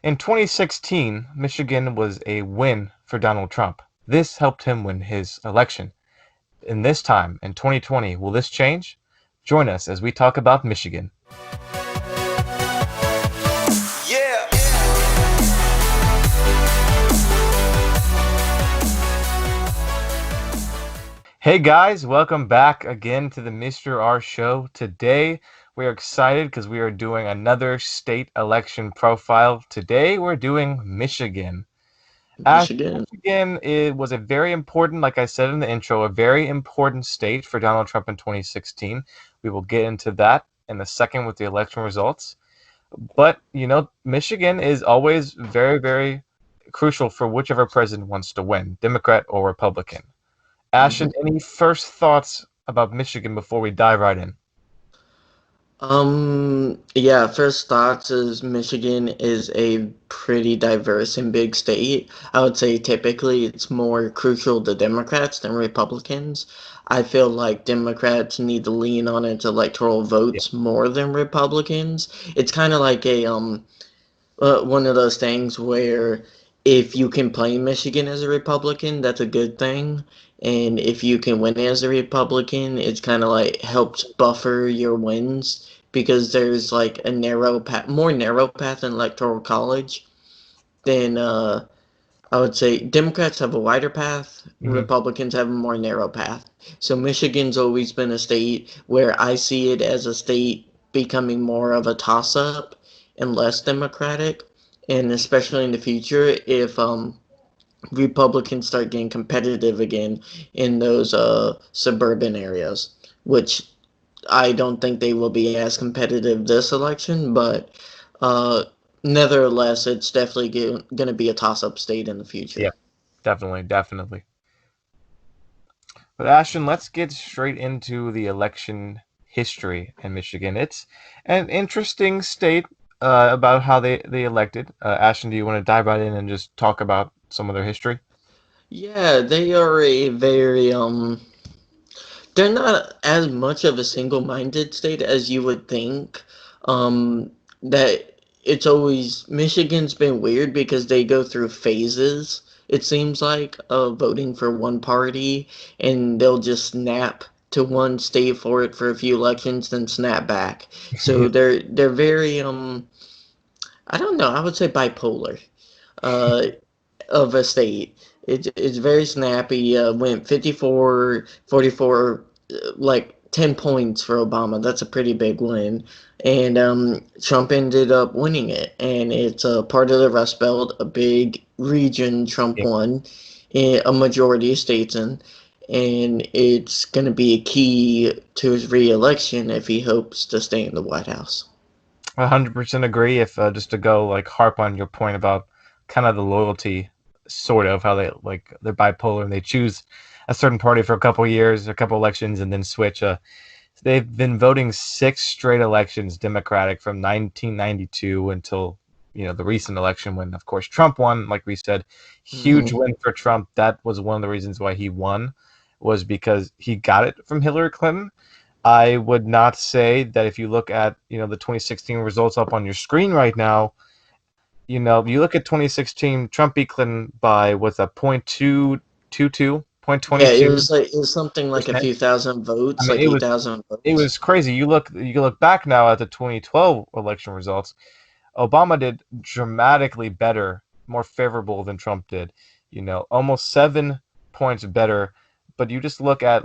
In 2016, Michigan was a win for Donald Trump. This helped him win his election. In this time, in 2020, will this change? Join us as we talk about Michigan. Yeah. Hey guys, welcome back again to the Mr. R Show. Today we are excited because we are doing another state election profile. Today we're doing Michigan. Michigan. Michigan was a very important, like I said in the intro, a very important state for Donald Trump in 2016. We will get into that in a second with the election results. But, Michigan is always very, very crucial for whichever president wants to win, Democrat or Republican. Ashton, Mhm. any first thoughts about Michigan before we dive right in? Yeah, first thoughts is Michigan is a pretty diverse and big state. I would say typically it's more crucial to Democrats than Republicans. I feel like Democrats need to lean on its electoral Yeah. votes more than Republicans. It's kind of like a one of those things where if you can play Michigan as a Republican, that's a good thing. And if you can win as a Republican, it's kind of like helps buffer your wins because there's like a narrow path, more narrow path in electoral college than I would say Democrats have a wider path, Hmm. Republicans have a more narrow path. So Michigan's always been a state where I see it as a state becoming more of a toss up and less democratic. And especially in the future, if Republicans start getting competitive again in those suburban areas, which I don't think they will be as competitive this election, but uh, nevertheless, it's definitely going to be a toss up state in the Yeah, future. definitely, definitely. But Ashton, let's get straight into the election history in Michigan. It's an interesting state about how they elected. Ashton, do you want to dive right in and just talk about some of their history? Yeah, they are a very they're not as much of a single-minded state as you would think. That it's always Michigan's been weird because they go through phases, it seems like, of voting for one party and they'll just snap to one state for it for a few elections, then snap back. So they're very I don't know, I would say bipolar. Uh of a state. It's very snappy. Went 54, 44, like 10 points for Obama. That's a pretty big win. And Trump ended up winning it. And it's a part of the Rust Belt, a big region Trump Yeah, won, a majority of states in. And it's going to be a key to his reelection if he hopes to stay in the White House. 100% agree. If just to go like harp on your point about kind of the loyalty, sort of how they like they're bipolar and they choose a certain party for a couple years, a couple elections, and then switch. They've been voting six straight elections Democratic from 1992 until the recent election when, of course, Trump won. Like we said, huge Hmm. win for Trump. That was one of the reasons why he won, was because he got it from Hillary Clinton. I would not say that if you look at the 2016 results up on your screen right now. You look at 2016, Trump beat Clinton by what's that, 0.222, Yeah, .22%. it was something like a few thousand I votes, mean, like 8,000 it votes. was crazy. You look back now at the 2012 election results. Obama did dramatically better, more favorable than Trump did. Almost 7 points better. But you just look at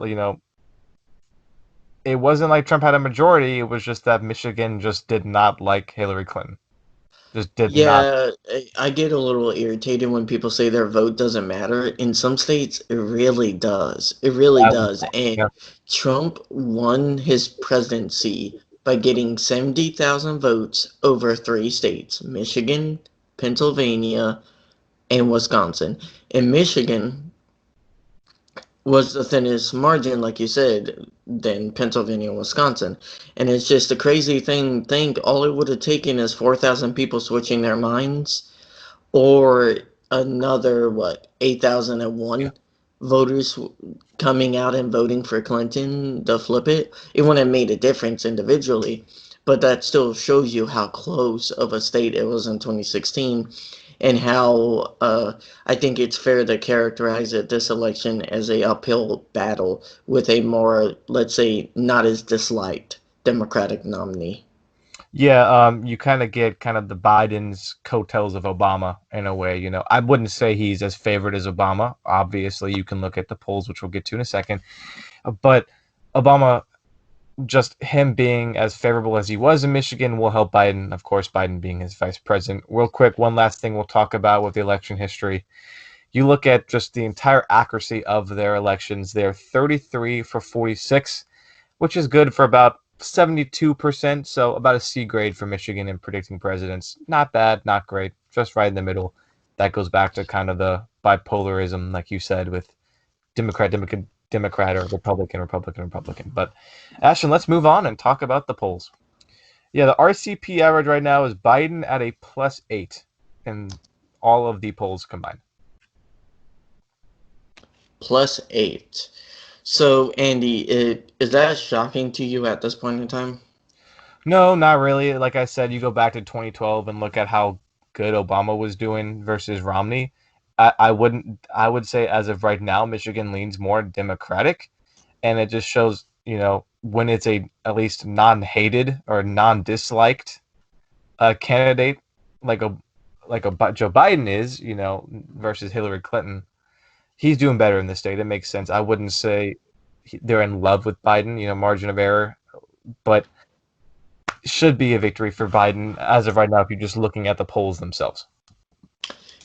it wasn't like Trump had a majority. It was just that Michigan just did not like Hillary Clinton. Just did not. Yeah, I get a little irritated when people say their vote doesn't matter. In some states, it really does. It really does. Yeah. And Trump won his presidency by getting 70,000 votes over three states, Michigan, Pennsylvania, and Wisconsin. In Michigan, was the thinnest margin, like you said, than Pennsylvania and Wisconsin. And it's just a crazy thing. Think all it would have taken is 4,000 people switching their minds, or another, what, 8,001 voters coming out and voting for Clinton to flip it. It wouldn't have made a difference individually. but that still shows you how close of a state it was in 2016, and how I think it's fair to characterize it this election as a uphill battle with a more, let's say, not as disliked Democratic nominee. Yeah, you kind of get kind of the Biden's coattails of Obama in a way. I wouldn't say he's as favored as Obama. Obviously, you can look at the polls, which we'll get to in a second. But Obama, just him being as favorable as he was in Michigan, will help Biden. Of course, Biden being his vice president. Real quick, one last thing we'll talk about with the election history. You look at just the entire accuracy of their elections. They're 33 for 46, which is good for about 72%. So about a C grade for Michigan in predicting presidents. Not bad, not great, just right in the middle. That goes back to kind of the bipolarism, like you said, with Democrat, Democrat, Democrat, or Republican, Republican, Republican. But Ashton, let's move on and talk about the polls. Yeah, the RCP average right now is Biden at a +8 in all of the polls combined. +8. So, Andy, is that shocking to you at this point in time? No, not really. Like I said, you go back to 2012 and look at how good Obama was doing versus Romney. I wouldn't. I would say as of right now, Michigan leans more Democratic, and it just shows, when it's a at least non-hated or non-disliked candidate like a Joe Biden is, versus Hillary Clinton. He's doing better in the state. It makes sense. I wouldn't say they're in love with Biden. Margin of error, but should be a victory for Biden as of right now if you're just looking at the polls themselves.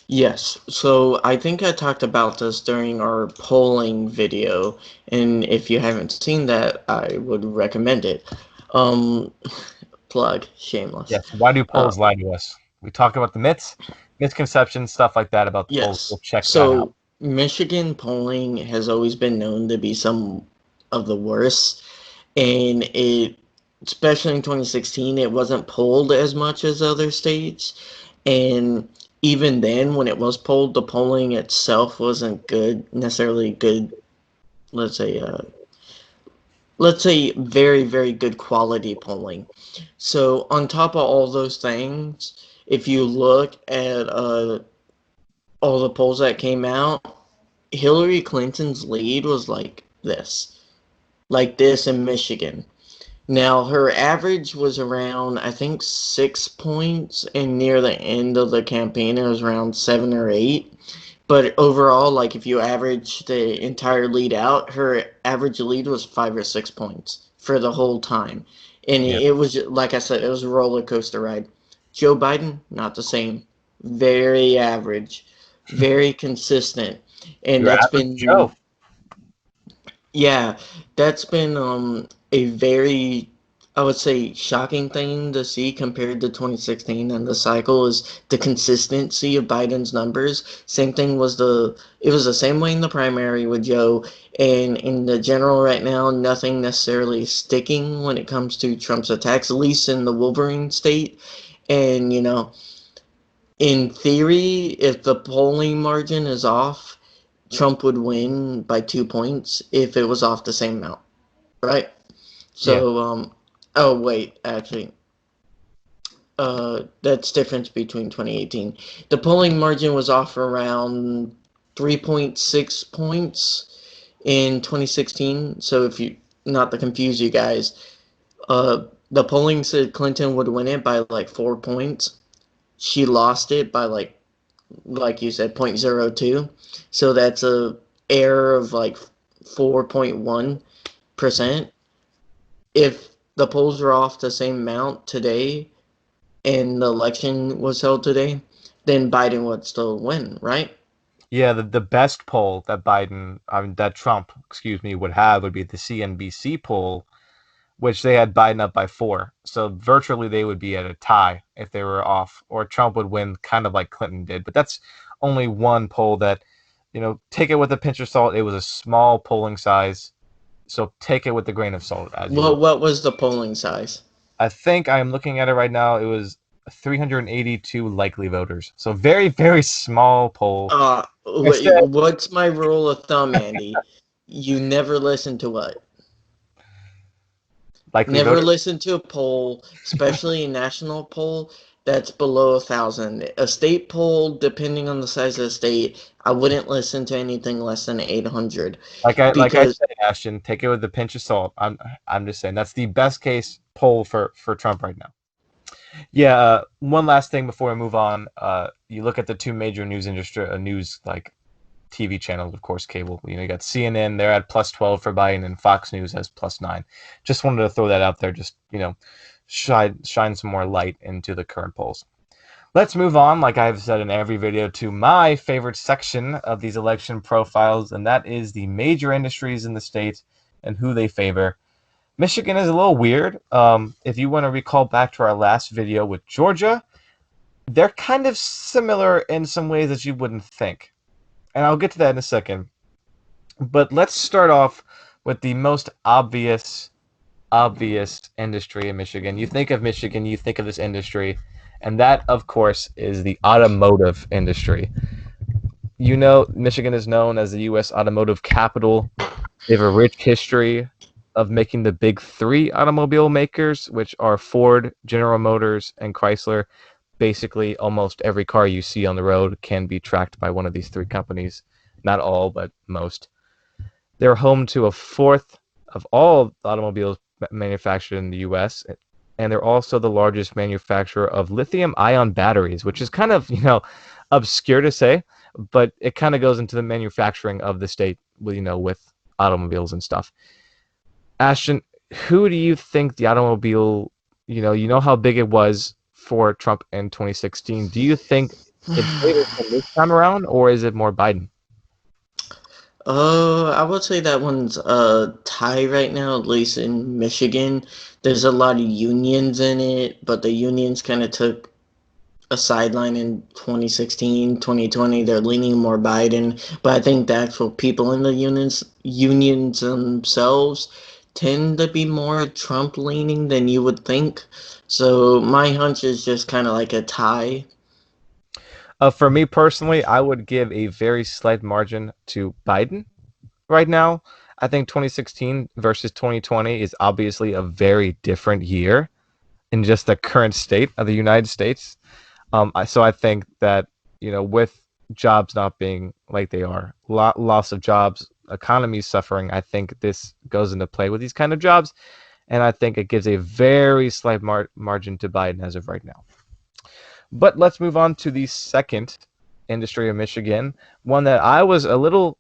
Yes. So I think I talked about this during our polling video, and if you haven't seen that, I would recommend it. Um, Plug, shameless. Yes. Why do Uh, polls lie to us? We talk about the myths, misconceptions, stuff like that about the polls. yes. We'll check that out. So Michigan polling has always been known to be some of the worst, and especially in 2016, it wasn't polled as much as other states, and even then, when it was polled, the polling itself wasn't necessarily good. Let's say, very, very good quality polling. So on top of all those things, if you look at all the polls that came out, Hillary Clinton's lead was like this in Michigan. Now, her average was around, I think, 6 points, and near the end of the campaign, it was around 7 or 8. But overall, like if you average the entire lead out, her average lead was 5 or 6 points for the whole time. And Yeah. it was, like I said, it was a roller coaster ride. Joe Biden, not the same. Very average, very consistent. And Your that's average been Joe. yeah, that's been a very, I would say, shocking thing to see compared to 2016 and the cycle is the consistency of Biden's numbers. Same thing was it was the same way in the primary with Joe, and in the general right now, nothing necessarily sticking when it comes to Trump's attacks, at least in the Wolverine state. And in theory, if the polling margin is off, Trump would win by 2 points if it was off the same amount, right? Yeah. So, oh wait, actually, that's difference between 2018. The polling margin was off around 3.6 points in 2016. So if you, not to confuse you guys, the polling said Clinton would win it by like 4 points. She lost it by like you said, 0.02. So that's a error of like 4.1%. If the polls were off the same amount today and the election was held today, then Biden would still win, right? Yeah, the best poll that that Trump, excuse me, would have would be the CNBC poll, which they had Biden up by 4. So virtually they would be at a tie if they were off, or Trump would win kind of like Clinton did. But that's only one poll that, take it with a pinch of salt. It was a small polling size. So take it with a grain of salt as you will. What was the polling size? I think I'm looking at it right now. It was 382 likely voters. So very, very small poll. Instead, What's my rule of thumb, Andy? You never listen to what? likely Never voters. listen to a poll, especially a national poll, that's below 1,000. A state poll, depending on the size of the state, I wouldn't listen to anything less than 800 Like I because said, Ashton, take it with a pinch of salt. I'm just saying that's the best case poll for Trump right now. Yeah. One last thing before we move on. You look at the two major news industry, news like TV channels, of course, cable. You got CNN, they're at +12 for Biden, and Fox News has +9. Just wanted to throw that out there, just, shine some more light into the current polls. Let's move on, like I've said in every video, to my favorite section of these election profiles, and that is the major industries in the state and who they favor. Michigan is a little weird. If you want to recall back to our last video with Georgia, they're kind of similar in some ways that you wouldn't think. And I'll get to that in a second. But let's start off with the most obvious industry in Michigan. You think of Michigan, you think of this industry, and that, of course, is the automotive industry. Michigan is known as the U.S. automotive capital. They have a rich history of making the big three automobile makers, which are Ford, General Motors, and Chrysler. Basically, almost every car you see on the road can be tracked by one of these three companies. Not all, but most. They're home to a fourth of all automobiles manufactured in the U.S., and they're also the largest manufacturer of lithium-ion batteries, which is kind of, obscure to say, but it kind of goes into the manufacturing of the state, with automobiles and stuff. Ashton, who do you think the automobile, you know how big it was for Trump in 2016. Do you think it favors him this time around, or is it more Biden? I would say that one's a tie right now, at least in Michigan. There's a lot of unions in it, but the unions kind of took a sideline in 2016, 2020. They're leaning more Biden, but I think the actual people in the unions themselves tend to be more Trump leaning than you would think. So my hunch is just kind of like a tie. For me personally, I would give a very slight margin to Biden right now. I think 2016 versus 2020 is obviously a very different year in just the current state of the United States. So I think that, with jobs not being like they are, loss of jobs, economies suffering, I think this goes into play with these kind of jobs. And I think it gives a very slight margin to Biden as of right now. But let's move on to the second industry of Michigan, one that I was a little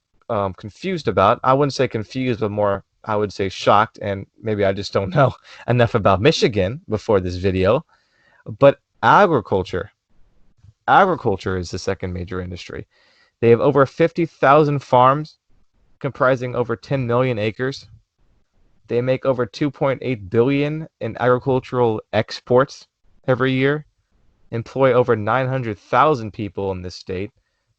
confused about. I wouldn't say confused, but more, I would say shocked. And maybe I just don't know enough about Michigan before this video. But agriculture. Agriculture is the second major industry. They have over 50,000 farms comprising over 10 million acres. They make over 2.8 billion in agricultural exports every year, employ over 900,000 people in this state.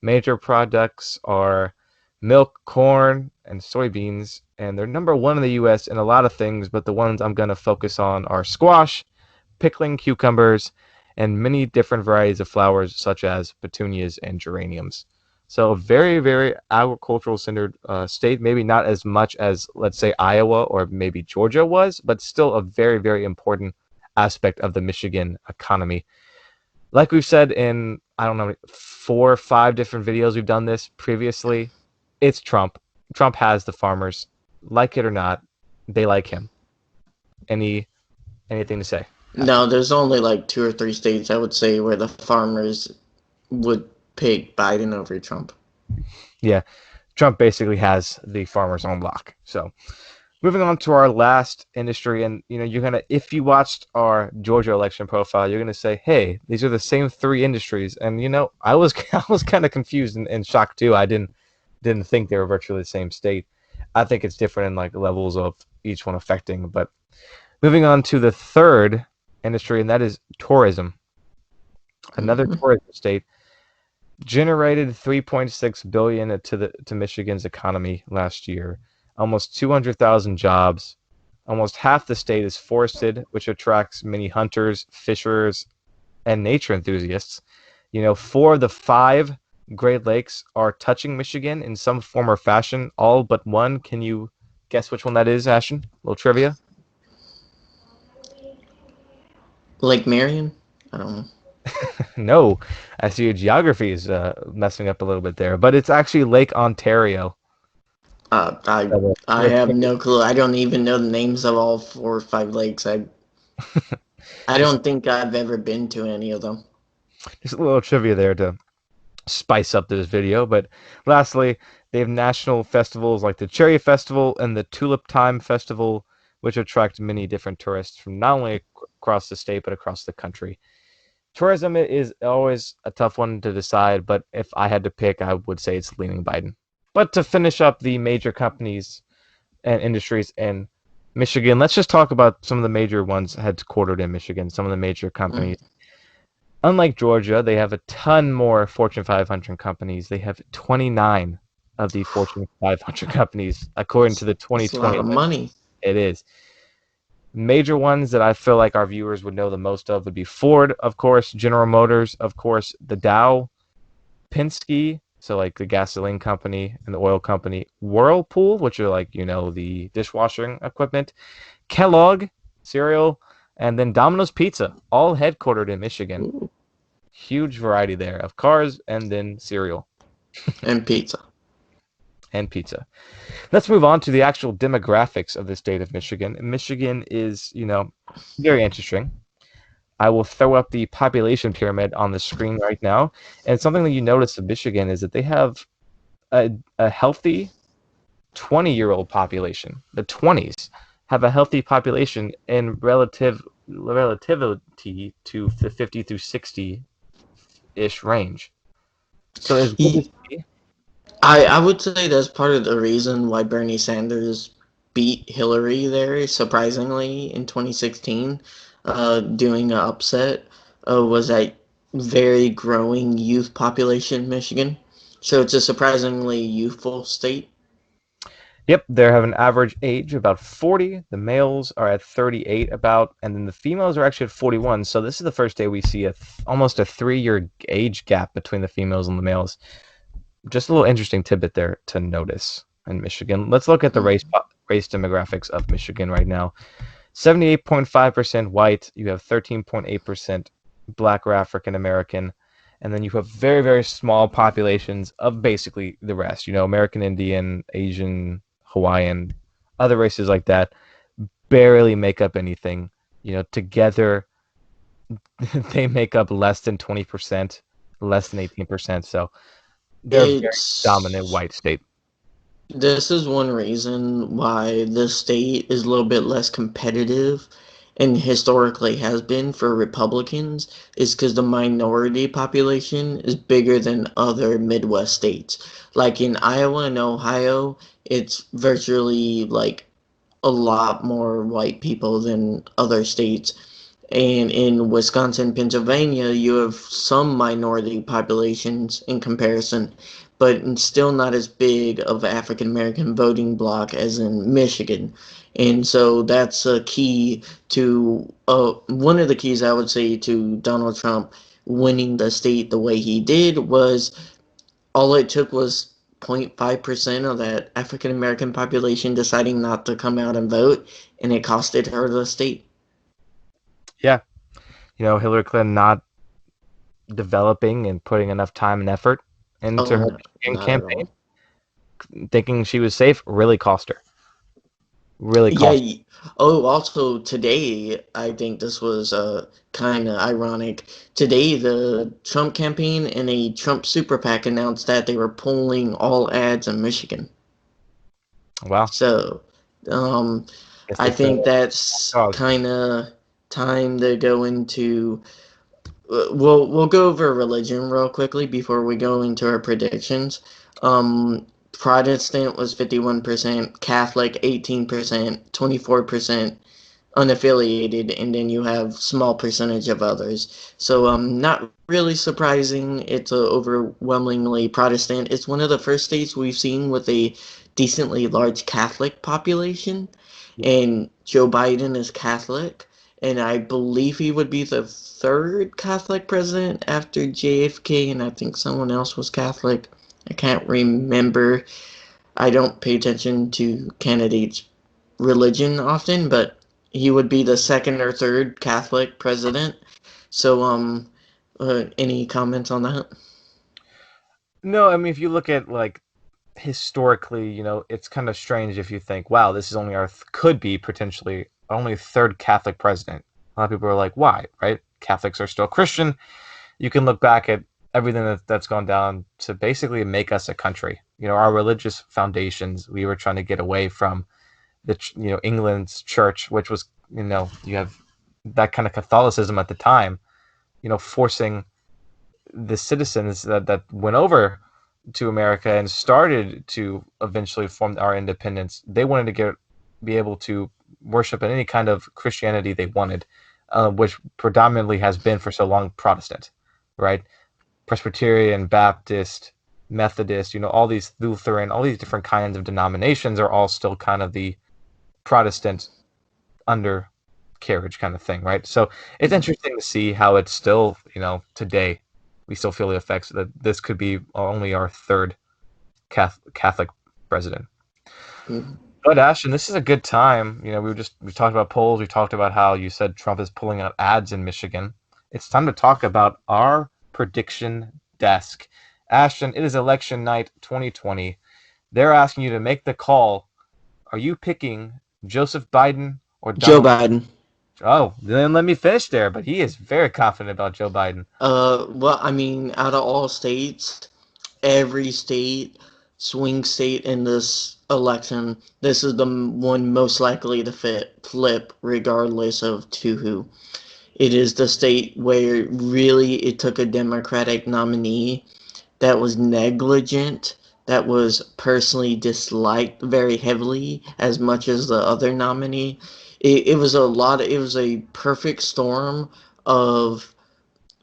Major products are milk, corn, and soybeans, and they're number one in the U.S. in a lot of things, but the ones I'm going to focus on are squash, pickling cucumbers, and many different varieties of flowers such as petunias and geraniums. So a very, very agricultural centered state, maybe not as much as, let's say, Iowa or maybe Georgia was, but still a very, very important aspect of the Michigan economy. Like we've said in, I don't know, 4 or 5 different videos we've done this previously, it's Trump. Trump has the farmers. Like it or not, they like him. Anything to say, No, Ashton? there's only like two or three states I would say where the farmers would pick Biden over Trump. Yeah, Trump basically has the farmers on lock. So moving on to our last industry, and you're gonna, if you watched our Georgia election profile, you're gonna say, hey, these are the same three industries. And I was I was kind of confused and shocked too. I didn't think they were virtually the same state. I think it's different in like levels of each one affecting. But moving on to the third industry, and that is tourism. Another Hmm. tourism state generated 3.6 billion to Michigan's economy last year. Almost 200,000 jobs. Almost half the state is forested, which attracts many hunters, fishers, and nature enthusiasts. 4 of the 5 Great Lakes are touching Michigan in some form or fashion, all but one. Can you guess which one that is, Ashton? A little trivia. Lake Marion? I don't know. No, I see your geography is messing up a little bit there, but it's actually Lake Ontario. Uh, I So I the have thing no clue. I don't even know the names of all 4 or 5 lakes. I is, don't think I've ever been to any of them. just a little trivia there to spice up this video. But lastly, they have national festivals like the Cherry Festival and the Tulip Time Festival, which attract many different tourists from not only across the state but across the country. Tourism is always a tough one to decide, but if I had to pick, I would say it's leaning Biden. But to finish up the major companies and industries in Michigan, let's just talk about some of the major ones headquartered in Michigan, some of the major companies. Mm. Unlike Georgia, they have a ton more Fortune 500 companies. They have 29 of the Fortune 500 companies, according to the That's a lot 2020 of list. money. It is. Major ones that I feel like our viewers would know the most of would be Ford, of course, General Motors, of course, the Dow, Penske, so like the gasoline company and the oil company, Whirlpool, which are like, the dishwashing equipment, Kellogg, cereal, and then Domino's Pizza, all headquartered in Michigan. Ooh. Huge variety there of cars and then cereal And pizza. and pizza. Let's move on to the actual demographics of the state of Michigan. Michigan is, very interesting. I will throw up the population pyramid on the screen right now. And something that you notice of Michigan is that they have a healthy 20-year-old population. The 20s have a healthy population in relativity to the 50 through 60-ish range. So it's good to He, see. I would say that's part of the reason why Bernie Sanders beat Hillary there, surprisingly, in 2016, doing an upset, was that very growing youth population in Michigan. So it's a surprisingly youthful state. Yep, they have an average age of about 40. The males are at 38 about, and then the females are actually at 41. So this is the first day we see almost a 3-year age gap between the females and the males. Just a little interesting tidbit there to notice in Michigan. Let's look at the Mm. race demographics of Michigan right now. 78.5% white. You have 13.8% black or African American, and then you have very, very small populations of basically the rest. American Indian, Asian, Hawaiian, other races like that barely make up anything. Together they make up less than 20%, less than 18%. So they're a very dominant It's white state. This is one reason why the state is a little bit less competitive and historically has been for Republicans is because the minority population is bigger than other Midwest states. Like in Iowa and Ohio, it's virtually like a lot more white people than other states. And in Wisconsin, Pennsylvania, you have some minority populations in comparison, but still not as big of African American voting bloc as in Michigan. And so that's a key to one of the keys I would say to Donald Trump winning the state the way he did was all it took was 0.5% of that African American population deciding not to come out and vote, and it costed her the state. Yeah, Hillary Clinton not developing and putting enough time and effort into Oh, her no, not at campaign, all. thinking she was safe, really cost her. Really Yeah. cost. Oh, also today, I think this was kind of ironic. Today, the Trump campaign and a Trump super PAC announced that they were pulling all ads in Michigan. Wow. So, um, Guess I they fell think off that's the dog. kind of time to go into. We'll go over religion real quickly before we go into our predictions. Protestant was 51%, Catholic 18%, 24% unaffiliated, and then you have small percentage of others. So not really surprising. It's a overwhelmingly Protestant. It's one of the first states we've seen with a decently large Catholic population, and Joe Biden is Catholic, and I believe he would be the third Catholic president after JFK, and I think someone else was Catholic. I can't remember. I don't pay attention to candidates' religion often, but he would be the second or third Catholic president. So, any comments on that? No, I mean if you look at like historically, it's kind of strange if you think, wow, this is only our could be potentially only third Catholic president. A lot of people are like, why, right? Catholics are still Christian. You can look back at everything that's gone down to basically make us a country. Our religious foundations, we were trying to get away from England's church, which was, you have that kind of Catholicism at the time, forcing the citizens that went over to America and started to eventually form our independence. They wanted to be able to worship in any kind of Christianity they wanted, which predominantly has been for so long Protestant, right? Presbyterian, Baptist, Methodist, all these Lutheran, all these different kinds of denominations are all still kind of the Protestant undercarriage kind of thing, right? So it's interesting to see how it's still, today we still feel the effects that this could be only our third Catholic president. Mhm. But Ashton, this is a good time. We talked about polls. We talked about how you said Trump is pulling out ads in Michigan. It's time to talk about our prediction desk. Ashton, it is election night 2020. They're asking you to make the call. Are you picking Joseph Biden or Joe Donald Trump? Biden. Oh, then let me finish there. But he is very confident about Joe Biden. Well, I mean, out of all states, every state, swing state in this election, this is the one most likely to flip, regardless of to who. It is the state where really it took a Democratic nominee that was negligent, that was personally disliked very heavily as much as the other nominee. It was it was a perfect storm of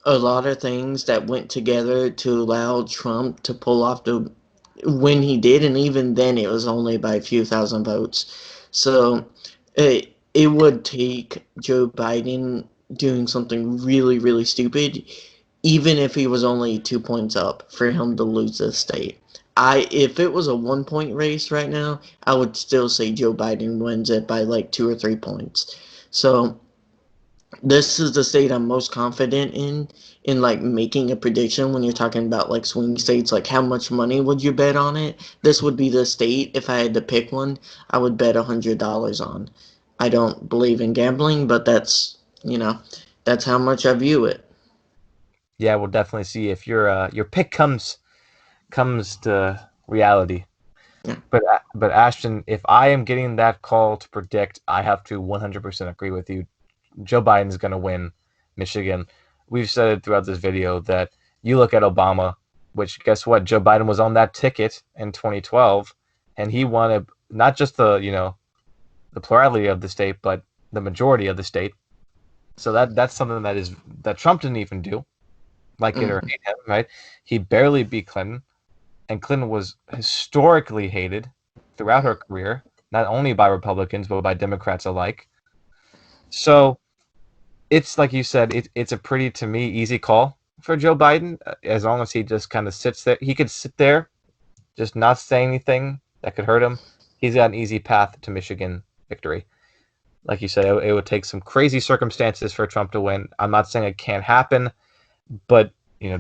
a lot of things that went together to allow Trump to pull off the when he did, and even then it was only by a few thousand votes. So it would take Joe Biden doing something really, really stupid, even if he was only 2 points up, for him to lose this state. If it was a 1 point race right now, I would still say Joe Biden wins it by like 2 or 3 points. So this is the state I'm most confident in like making a prediction when you're talking about like swing states, like how much money would you bet on it? This would be the state if I had to pick one, I would bet $100 on. I don't believe in gambling, but that's how much I view it. Yeah, we'll definitely see if your pick comes to reality. Yeah. But Ashton, if I am getting that call to predict, I have to 100% agree with you. Joe Biden is going to win Michigan. We've said it throughout this video that you look at Obama, which guess what? Joe Biden was on that ticket in 2012, and he won not just the plurality of the state, but the majority of the state. So that's something that Trump didn't even do, like it or Mm. hate him, right? He barely beat Clinton, and Clinton was historically hated throughout her career, not only by Republicans but by Democrats alike. So it's like you said, it's a pretty, to me, easy call for Joe Biden, as long as he just kind of sits there. He could sit there, just not say anything that could hurt him. He's got an easy path to Michigan victory. Like you said, it would take some crazy circumstances for Trump to win. I'm not saying it can't happen, but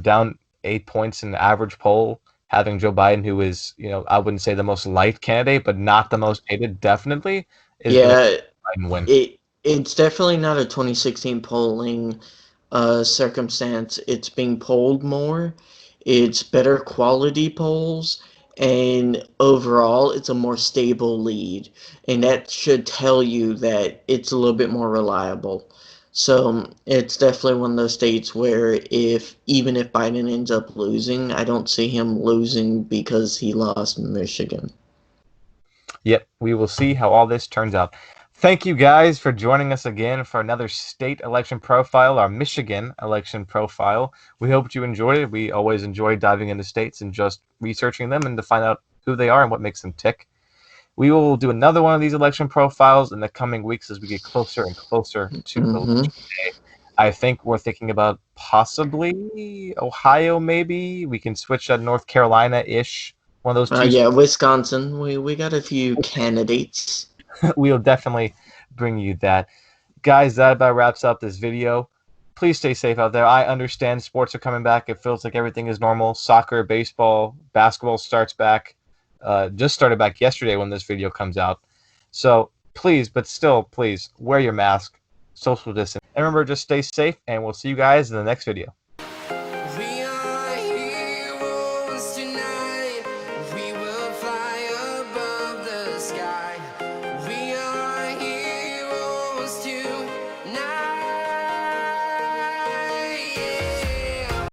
down 8 points in the average poll, having Joe Biden, who is, I wouldn't say the most liked candidate, but not the most hated, definitely is going to Yeah, Biden win. it's definitely not a 2016 polling circumstance. It's being polled more. It's better quality polls, and overall, it's a more stable lead, and that should tell you that it's a little bit more reliable. So it's definitely one of those states where if even if Biden ends up losing, I don't see him losing because he lost Michigan. Yep, we will see how all this turns out. Thank you guys for joining us again for another state election profile, our Michigan election profile. We hope you enjoyed it. We always enjoy diving into states and just researching them and to find out who they are and what makes them tick. We will do another one of these election profiles in the coming weeks as we get closer and closer to Mm-hmm. election day. I think we're thinking about possibly Ohio, maybe. We can switch at North Carolina-ish. One of those two. Yeah, Wisconsin. We got a few candidates. We'll definitely bring you that. Guys, that about wraps up this video. please stay safe out there. I understand sports are coming back. It feels like everything is normal. Soccer, baseball, basketball starts back. Just started back yesterday when this video comes out. So please, but still, please wear your mask, social distance, and remember, just stay safe. And we'll see you guys in the next video.